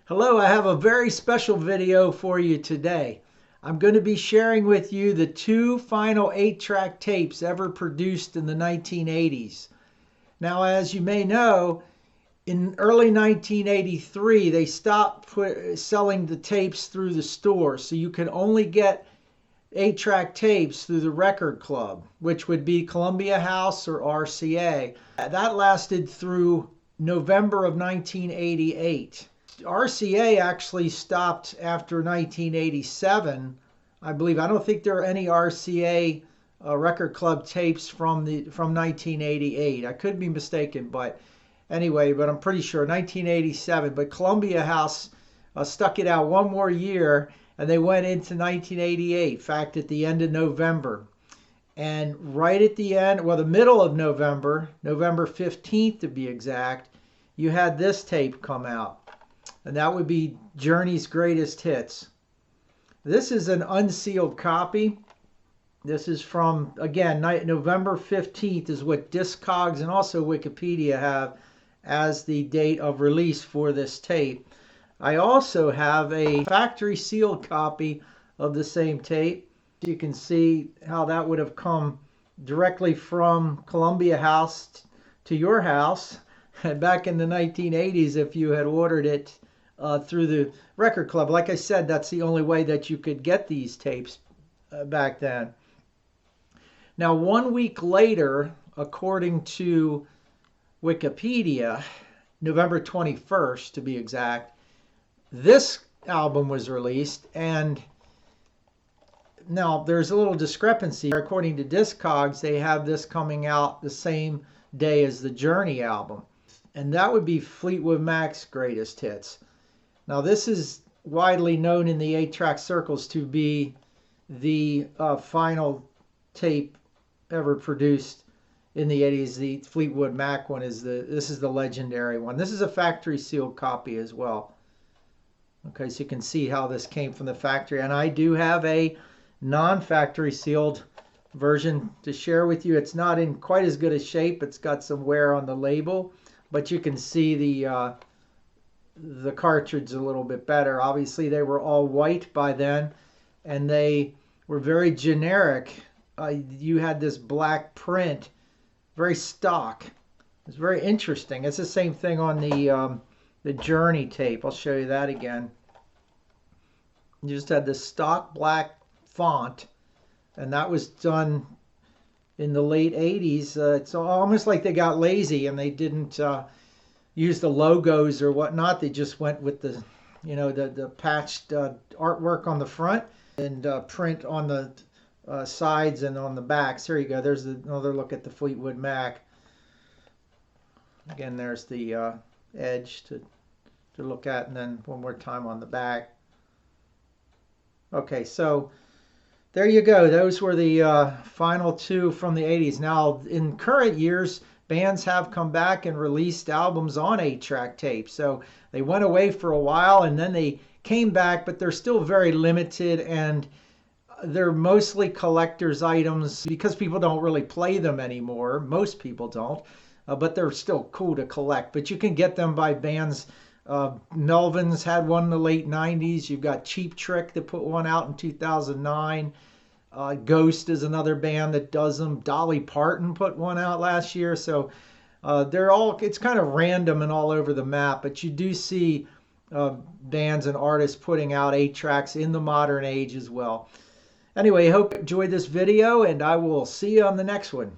Hello, I have a very special video for you today. I'm going to be sharing with you the two final 8-track tapes ever produced in the 1980s. Now, as you may know, in early 1983, they stopped selling the tapes through the store, so you could only get 8-track tapes through the record club, which would be Columbia House or RCA. That lasted through November of 1988. RCA actually stopped after 1987, I believe. I don't think there are any RCA record club tapes from 1988. I could be mistaken, but anyway, but I'm pretty sure 1987. But Columbia House stuck it out one more year, and they went into 1988. In fact, at the end of November. And right at the end, well, the middle of November, November 15th to be exact, you had this tape come out. And that would be Journey's Greatest Hits. This is an unsealed copy. This is from, again, November 15th is what Discogs and also Wikipedia have as the date of release for this tape. I also have a factory sealed copy of the same tape. You can see how that would have come directly from Columbia House to your house back in the 1980s if you had ordered it through the record club. Like I said, that's the only way that you could get these tapes back then. Now, 1 week later, according to Wikipedia, November 21st to be exact, this album was released. And now there's a little discrepancy. According to Discogs, they have this coming out the same day as the Journey album. And that would be Fleetwood Mac's Greatest Hits. Now, this is widely known in the 8-track circles to be the final tape ever produced in the 80s. The Fleetwood Mac one is this is the legendary one. This is a factory sealed copy as well. Okay, so you can see how this came from the factory. And I do have a non-factory sealed version to share with you. It's not in quite as good a shape. It's got some wear on the label, but you can see the cartridge a little bit better. Obviously, they were all white by then, and they were very generic. You had this black print, very stock. It's very interesting. It's the same thing on the Journey tape. I'll show you that again. You just had this stock black font, and that was done in the late 80s. It's almost like they got lazy and they didn't use the logos or whatnot. They just went with the, the patched artwork on the front and print on the sides and on the backs. There you go. There's another look at the Fleetwood Mac. Again, there's the edge to look at, and then one more time on the back. Okay, so there you go. Those were the final two from the 80s. Now, in current years, bands have come back and released albums on 8-track tape. So they went away for a while and then they came back, but they're still very limited and they're mostly collector's items because people don't really play them anymore. Most people don't, but they're still cool to collect. But you can get them by bands. Melvins had one in the late 90s. You've got Cheap Trick that put one out in 2009. Ghost is another band that does them. Dolly Parton put one out last year. So it's kind of random and all over the map, but you do see bands and artists putting out 8-tracks in the modern age as well. Anyway, I hope you enjoyed this video, and I will see you on the next one.